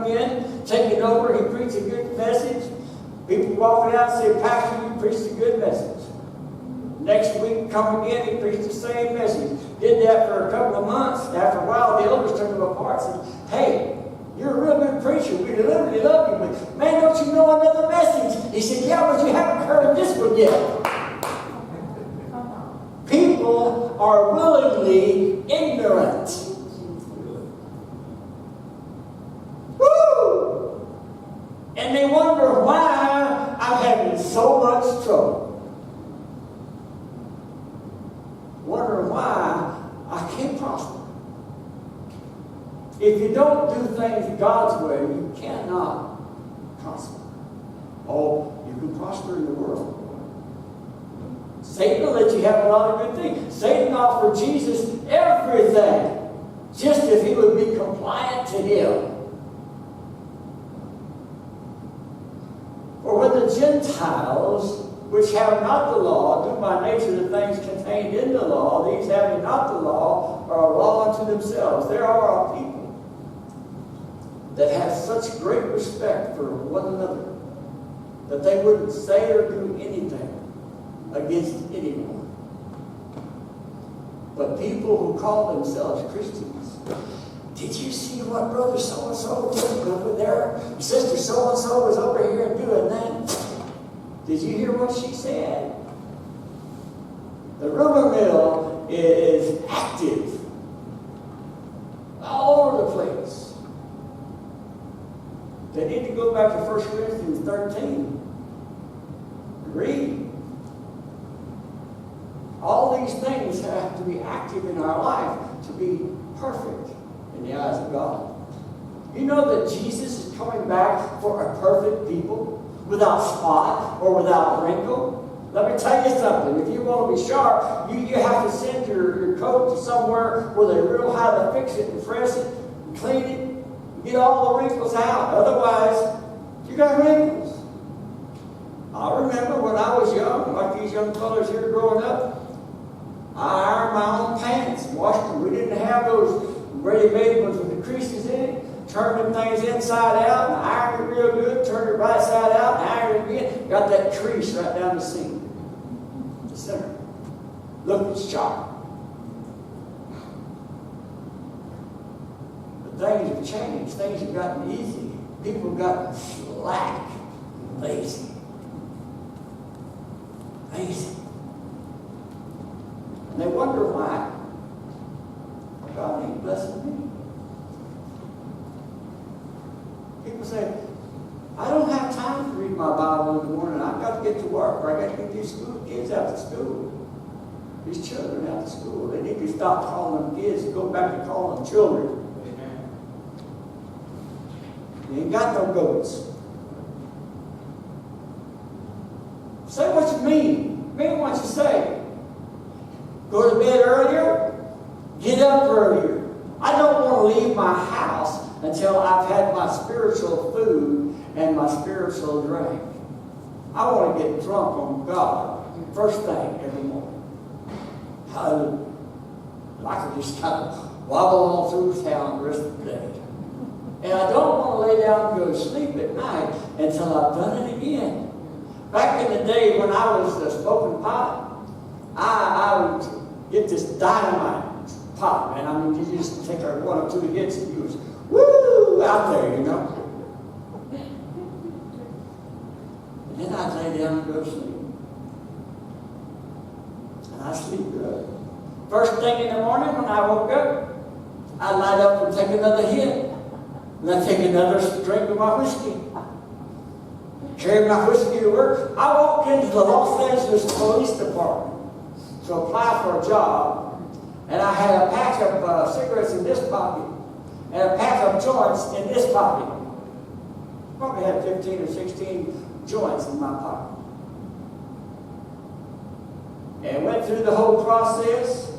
come in, taking over. He preached a good message. People walking out and say, Pastor, you preached a good message. Next week, come again, he preached the same message. Did that for a couple of months. After a while, the elders took him apart and said, hey, you're a real good preacher. We literally love you. But man, don't you know another message? He said, yeah, but you haven't heard this one yet. People are willingly ignorant. Woo! And they wonder why I'm having so much trouble. Wondering why I can't prosper. If you don't do things God's way, you cannot prosper. Oh, you can prosper in the world. Satan will let you have a lot of good things. Satan offered Jesus everything, just if he would be compliant to him. For when the Gentiles, which have not the law, do by nature the things contained in the law, these having not the law, are a law unto themselves. There are a people that have such great respect for one another that they wouldn't say or do anything against anyone. But people who call themselves Christians, did you see what brother so-and-so did over there? Sister so-and-so was over here doing that. Did you hear what she said? The rumor mill is active all over the place. They need to go back to 1 Corinthians 13 and read. All these things have to be active in our life to be perfect in the eyes of God. You know that Jesus is coming back for a perfect people, without spot or without wrinkle. Let me tell you something. If you want to be sharp, you have to send your coat to somewhere where they real how to fix it and press it and clean it and get all the wrinkles out. Otherwise, you got wrinkles. I remember when I was young, like these young fellas here growing up, I ironed my own pants and washed them. We didn't have those ready-made ones with the creases in it. Turned them things inside out and ironed it real good. Turned it right side out and ironed it again. Got that crease right down the seam. The center. Looked sharp. But things have changed. Things have gotten easy. People have gotten slack and lazy. Lazy. And they wonder why. God ain't blessing me. People say, I don't have time to read my Bible in the morning. I've got to get to work, or I've got to get these kids out to school. These children out to school. They need to stop calling them kids and go back to calling them children. Amen. You ain't got no goats. Say what you mean. Mean what you say. Go to bed earlier. Get up earlier. I don't want to leave my house until I've had my spiritual food and my spiritual drink. I want to get drunk on God first thing every morning. Hallelujah. I can just kind of wobble on through town the rest of the day. And I don't want to lay down and go to sleep at night until I've done it again. Back in the day when I was smoking pot, I would get this dynamite pot, man. I mean, you just take one or two hits and you was woo out there, you know. And then I'd lay down and go to sleep. And I sleep good. First thing in the morning when I woke up, I'd light up and take another hit. And I'd take another drink of my whiskey. Carry my whiskey to work. I walked into the Los Angeles Police Department to apply for a job. And I had a pack of cigarettes in this pocket and a pack of joints in this pocket. Probably had 15 or 16 joints in my pocket. And went through the whole process.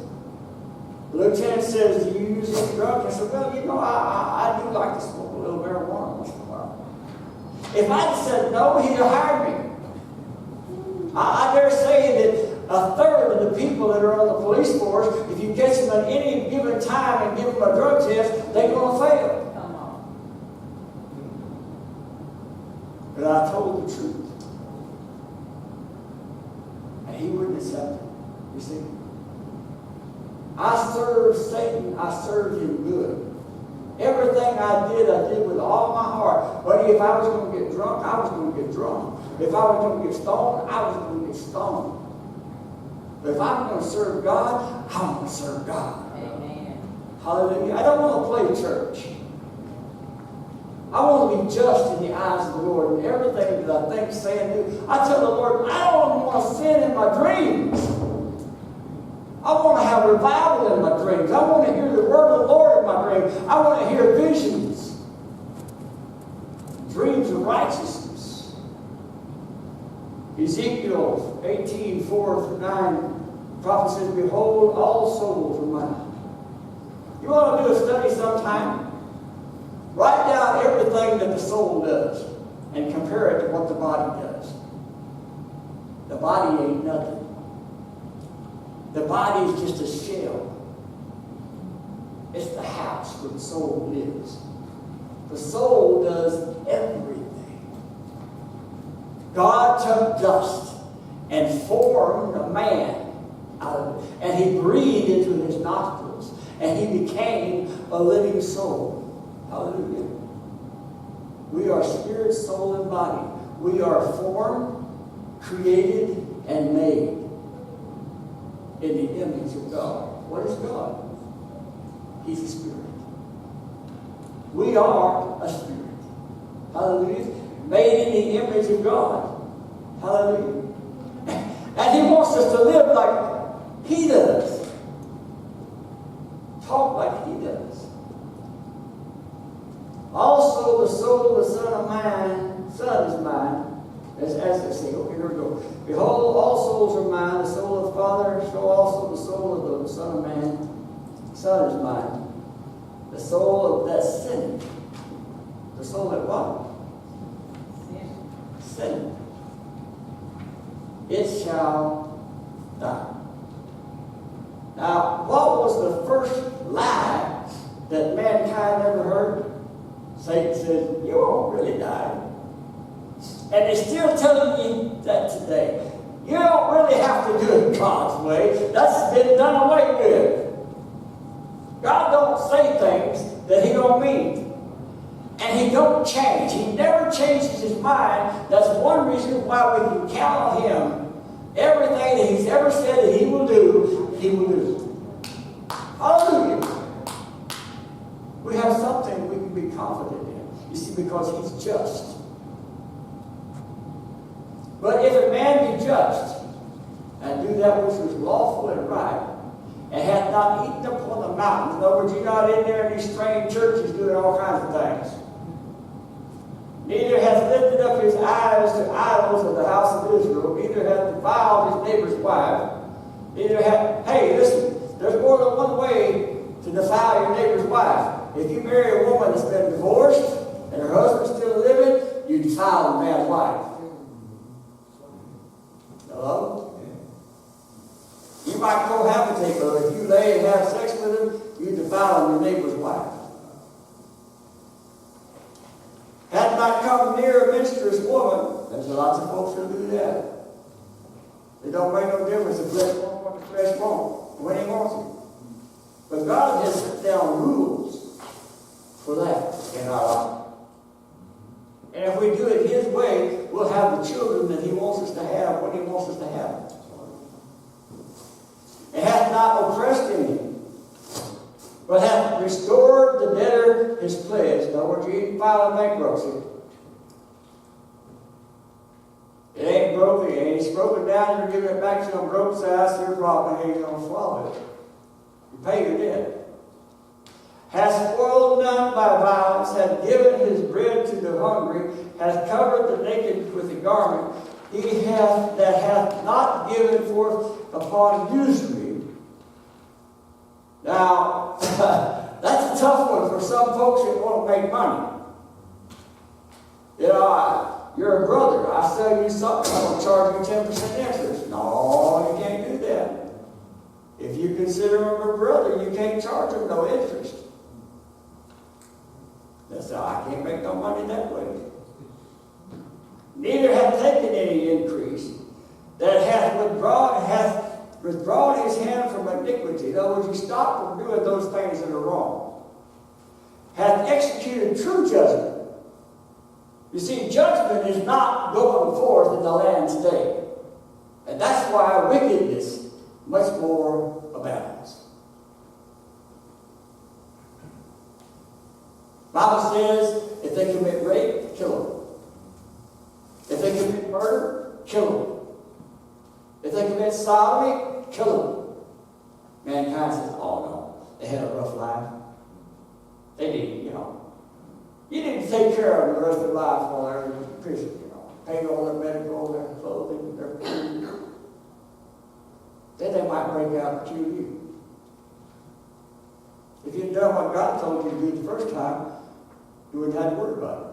The lieutenant says, do you use any drugs? I said, well, you know, I do like to smoke a little marijuana once in a while. If I'd said no, he'd have hired me. I dare say that a third of the people that are on the police force, if you catch them at any given time and give them a drug test, they're going to fail. But I told the truth. And he wouldn't accept it. You see? I served Satan. I served him good. Everything I did with all my heart. But if I was going to get drunk, I was going to get drunk. If I was going to get stoned, I was going to get stoned. But if I'm going to serve God, I'm going to serve God. Amen. Hallelujah. I don't want to play church. I want to be just in the eyes of the Lord in everything that I think, say, and do. I tell the Lord, I don't want to sin in my dreams. I want to have revival in my dreams. I want to hear the word of the Lord in my dreams. I want to hear visions. Dreams of righteousness. Ezekiel 18:4-9, the prophet says, behold, all souls are mine. You want to do a study sometime? Write down everything that the soul does and compare it to what the body does. The body ain't nothing. The body is just a shell. It's the house where the soul lives. The soul does everything. God took dust and formed a man out of it. And he breathed into his nostrils. And he became a living soul. Hallelujah. We are spirit, soul, and body. We are formed, created, and made in the image of God. What is God? He's a spirit. We are a spirit. Hallelujah. Made in the image of God. Hallelujah. And he wants us to live like he does. Talk like he does. Also, the soul of the Son is mine. As they say, okay, here we go. Behold, all souls are mine. The soul of the Father, so also the soul of the Son of Man. Son is mine. The soul of that sin. The soul that what? Sin. It shall die. Now, what was the first lie that mankind ever heard? Satan said, you won't really die. And they're still telling you that today. You don't really have to do it God's way. That's been done away with. God don't say things that he don't mean. And he don't change. He never changes his mind. That's one reason why we can count on him. Everything that he's ever said that he will do, he will do. Hallelujah. We have something we can be confident in. You see, because he's just. But if a man be just, and do that which was lawful and right, and hath not eaten upon the mountains, in other words, you're not in there in these strange churches doing all kinds of things. Neither hath lifted up his eyes to idols of the house of Israel, neither hath defiled his neighbor's wife, neither hath, hey, listen, there's more than one way to defile your neighbor's wife. If you marry a woman that's been divorced, and her husband's still living, you defile the man's wife. Hello? You might cohabitate, but if you lay and have sex with him, you defile your neighbor's wife. Had not come near a menstruous woman, there's lots of folks who do that. It don't make no difference if flesh won't what the flesh won't, when he wants it. But God has set down rules for that in our life. And if we do it his way, we'll have the children that he wants us to have when he wants us to have them. It hath not oppressed any, but hath restored the debtor his pledge. In other words, you ain't filing bankruptcy. It ain't broken, it ain't broken down, you're giving it back to him broke, so that's your problem, and he's going to swallow it. You pay your debt. Hath spoiled none by violence, hath given his bread to the hungry, hath covered the naked with a garment. He hath that hath not given forth upon usury. Now, that's a tough one for some folks that want to make money. You know, you're a brother. I sell you something, I'm going to charge you 10% interest. No, you can't do that. If you consider him a brother, you can't charge him no interest. That's how I can't make no money that way. neither hath taken any increase, that hath withdrawn his hand from iniquity. In other words, he stopped from doing those things that are wrong. Hath executed true judgment. You see, judgment is not going forth in the land today. And that's why wickedness much more abounds. The Bible says, if they commit rape, kill them. If they commit murder, kill them. If they commit sodomy, kill them. Mankind says, oh no, they had a rough life. They didn't, You need to take care of them the rest of their life while they're in prison, Pay all their medical, their clothing, their food. Then they might break out and kill you. If you'd done what God told you to do the first time, you wouldn't have to worry about it.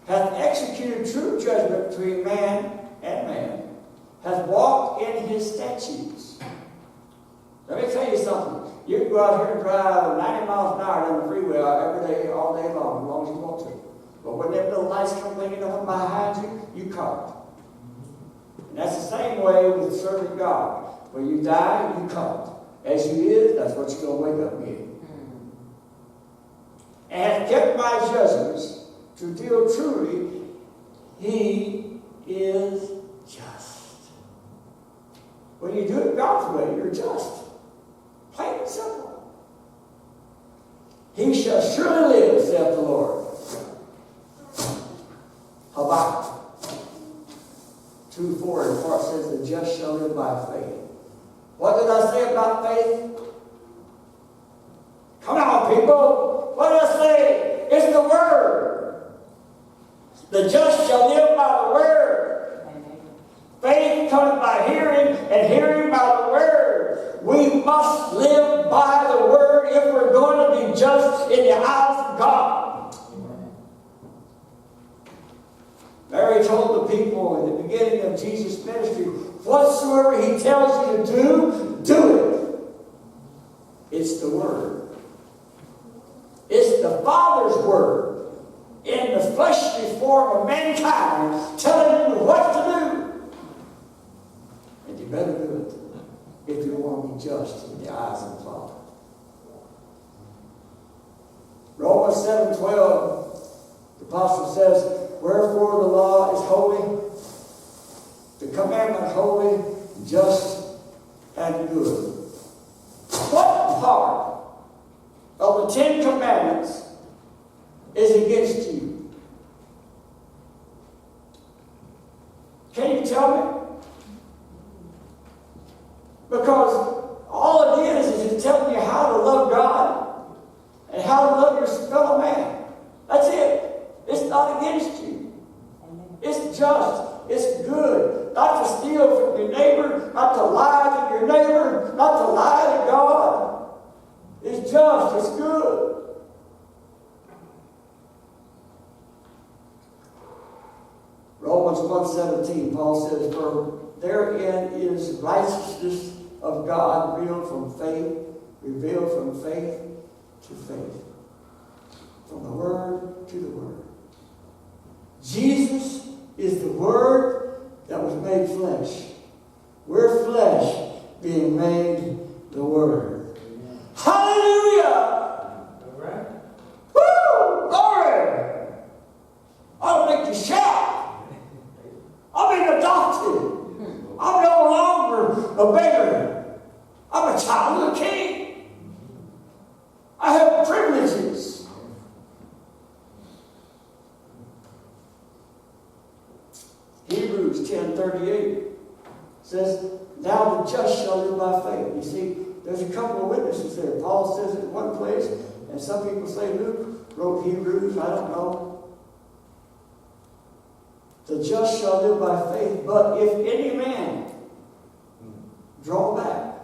Hath executed true judgment between man and man, hath walked in his statutes. Let me tell you something. You can go out here and drive 90 miles an hour down the freeway every day, all day long, as long as you want to. But when them little lights come blinking up behind you, you caught. And that's the same way with serving God. When you die, you caught. As you is, that's what you're going to wake up with. And hath kept my judgments to deal truly, he is just. When you do it God's way, you're just. Plain and simple. He shall surely live, saith the Lord. Habakkuk 2:4 and 4 says, the just shall live by faith. What did I say about faith? Come on, people. What did I say? It's the Word. The just shall live by the Word. Faith comes by hearing, and hearing by the Word. We must live by the Word if we're going to be just in the eyes of God. Mary told the people in the beginning of Jesus' ministry, whatsoever he tells you to do, do it. It's the Word. It's the Father's Word in the fleshly form of mankind telling you what to do. And you better do it if you want to be just in the eyes of the Father. Romans 7:12, the apostle says, wherefore the law is holy, the commandment holy, just, and good. What part of the 10 Commandments is against you? Can you tell me? Because all it is it's telling you how to love God and how to love your fellow man. That's it. It's not against you. It's just. It's good. Not to steal from your neighbor, not to lie to your neighbor, not to lie to God. It's just. It's good. Romans 1:17, Paul says, for therein is righteousness of God revealed from faith to faith. From the Word to the Word. Jesus is the Word that was made flesh. We're flesh being made the Word. Amen. Hallelujah! All right. Woo! Glory! I'll make you shout. I've been adopted. I'm no longer a beggar. I'm a child of the King. I have privileges. Hebrews 10:38 says, now the just shall live by faith. You see, there's a couple of witnesses there. Paul says it in one place, and some people say Luke wrote Hebrews. I don't know. The just shall live by faith, but if any man draw back,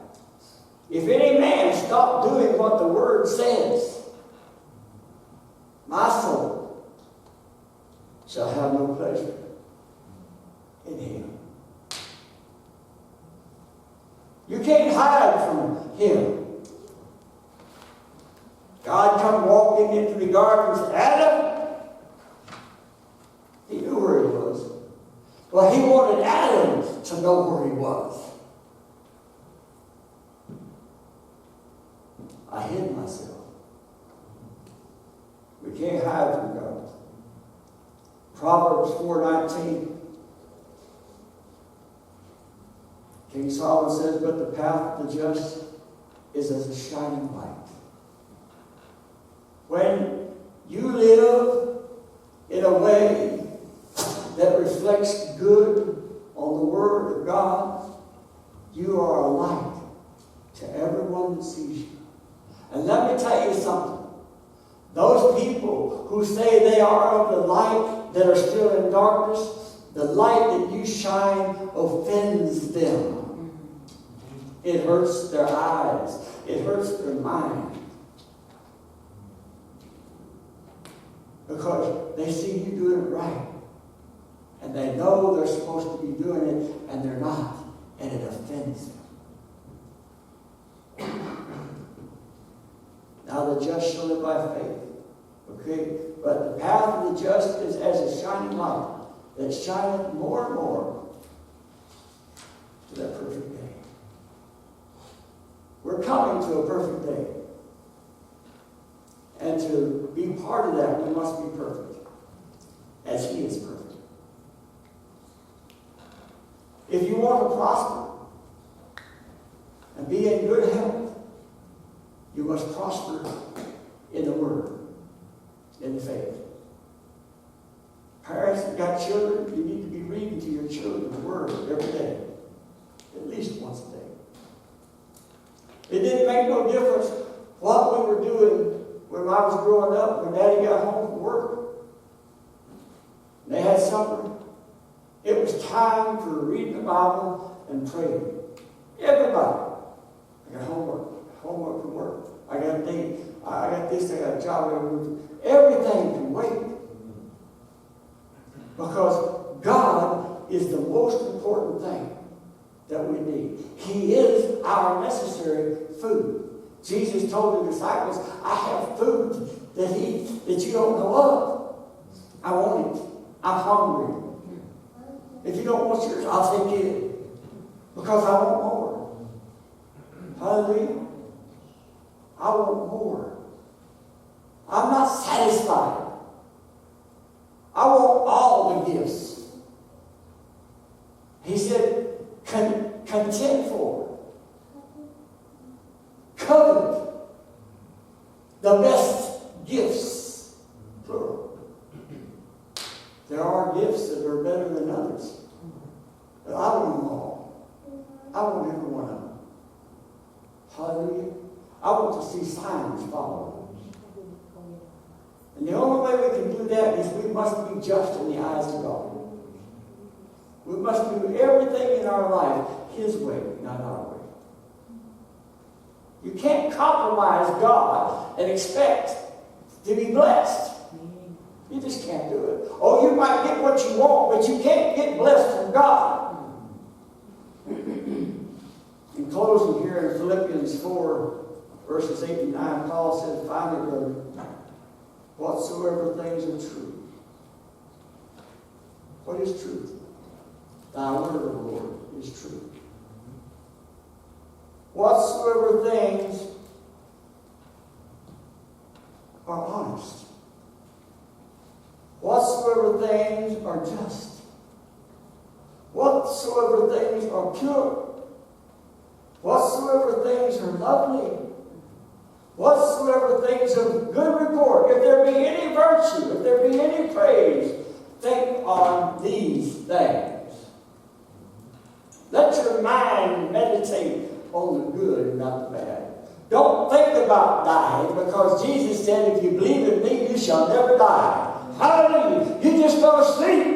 if any man stop doing what the Word says, my soul shall have no pleasure in him. You can't hide from him. God come walking into the garden and said, Adam, But he wanted Adam to know where he was. I hid myself. We can't hide from God. Proverbs 4:19. King Solomon says, but the path of the just is as a shining light. When you live in a way that reflects good on the Word of God, you are a light to everyone that sees you. And let me tell you something. Those people who say they are of the light that are still in darkness, the light that you shine offends them. It hurts their eyes. It hurts their mind. Because they see you doing it right. And they know they're supposed to be doing it, and they're not. And it offends them. Now the just shall live by faith. Okay? But the path of the just is as a shining light that shineth more and more to that perfect day. We're coming to a perfect day. And to be part of that, we must be perfect, as He is perfect. If you want to prosper and be in good health, you must prosper in the Word, in the faith. Parents that got children, you need to be reading to your children the Word every day, at least once a day. It didn't make no difference what we were doing when I was growing up, when Daddy got home from work. And they had supper. It was time for reading the Bible and praying. Everybody. I got homework from work. I got a date. I got this, I got a job. Everything can wait. Because God is the most important thing that we need. He is our necessary food. Jesus told the disciples, I have food that you don't know of. I want it. I'm hungry. If you don't want yours, I'll take it. Because I want more. Hallelujah. I want more. I'm not satisfied. I want all the gifts. He said, contend for, covet the best gifts, plural. There are gifts that are better than others, but I want them all. I want every one of them. Hallelujah. I want to see signs follow. And the only way we can do that is we must be just in the eyes of God. We must do everything in our life His way, not our way. You can't compromise God and expect to be blessed. You just can't do it. Oh, you might get what you want, but you can't get blessed from God. In closing here in Philippians 4, verses 8 and 9, Paul said, finally, brother, whatsoever things are true. What is truth? Thy word, O Lord, is true. Whatsoever things are honest. Whatsoever things are just. Whatsoever things are pure. Whatsoever things are lovely. Whatsoever things of good report. If there be any virtue, if there be any praise, think on these things. Let your mind meditate on the good and not the bad. Don't think about dying, because Jesus said, if you believe in me, you shall never die. Hallelujah. You just go to sleep.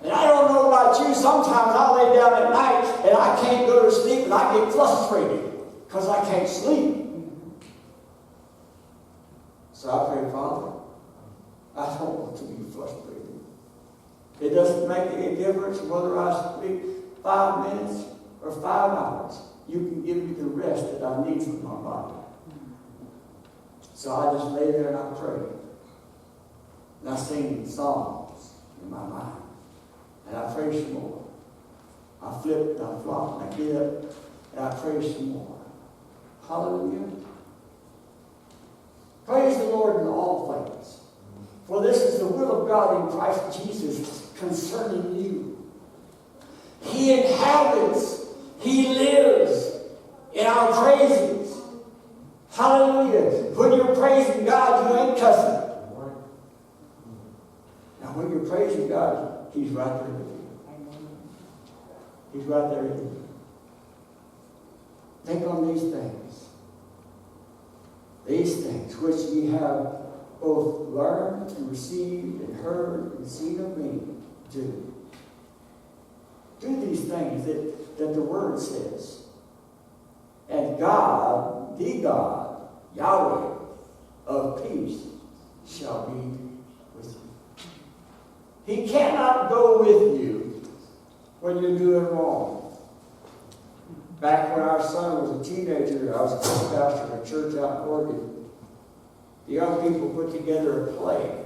And I don't know about you, sometimes I lay down at night and I can't go to sleep and I get frustrated because I can't sleep. So I pray, Father, I don't want to be frustrated. It doesn't make any difference whether I sleep 5 minutes or 5 hours. You can give me the rest that I need from my body. So I just lay there and I pray. And I sing songs in my mind. and I pray some more. I flip and I flop and I get up and I pray some more. Hallelujah. Praise the Lord in all things. For this is the will of God in Christ Jesus concerning you. He inhabits, He lives in our praises. Hallelujah. When you're praising God, you ain't cussing. Now when you're praising God, He's right there with you. He's right there with you. Think on these things. These things which ye have both learned and received and heard and seen of me, do. Do these things that the Word says. And God, the God, Yahweh of peace, shall be with you. He cannot go with you when you're doing wrong. Back when our son was a teenager, I was a pastor at a church out in Oregon. The young people put together a play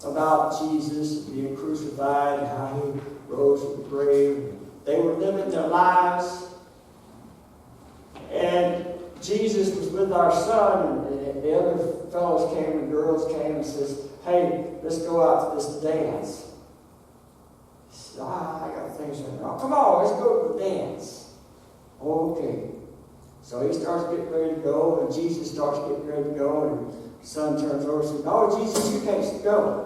about Jesus being crucified, how He rose from the grave. They were living their lives. And Jesus was with our son, and the other fellows came and girls came and says, hey, let's go out to this dance. He said, I got things to do. Oh, come on, let's go to the dance. Okay. So he starts getting ready to go, and Jesus starts getting ready to go, and the son turns over and says, no, Jesus, you can't go.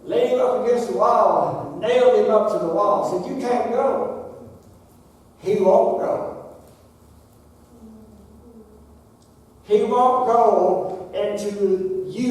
Laid him up against the wall, nailed him up to the wall, said, you can't go. He won't go. He won't go into you.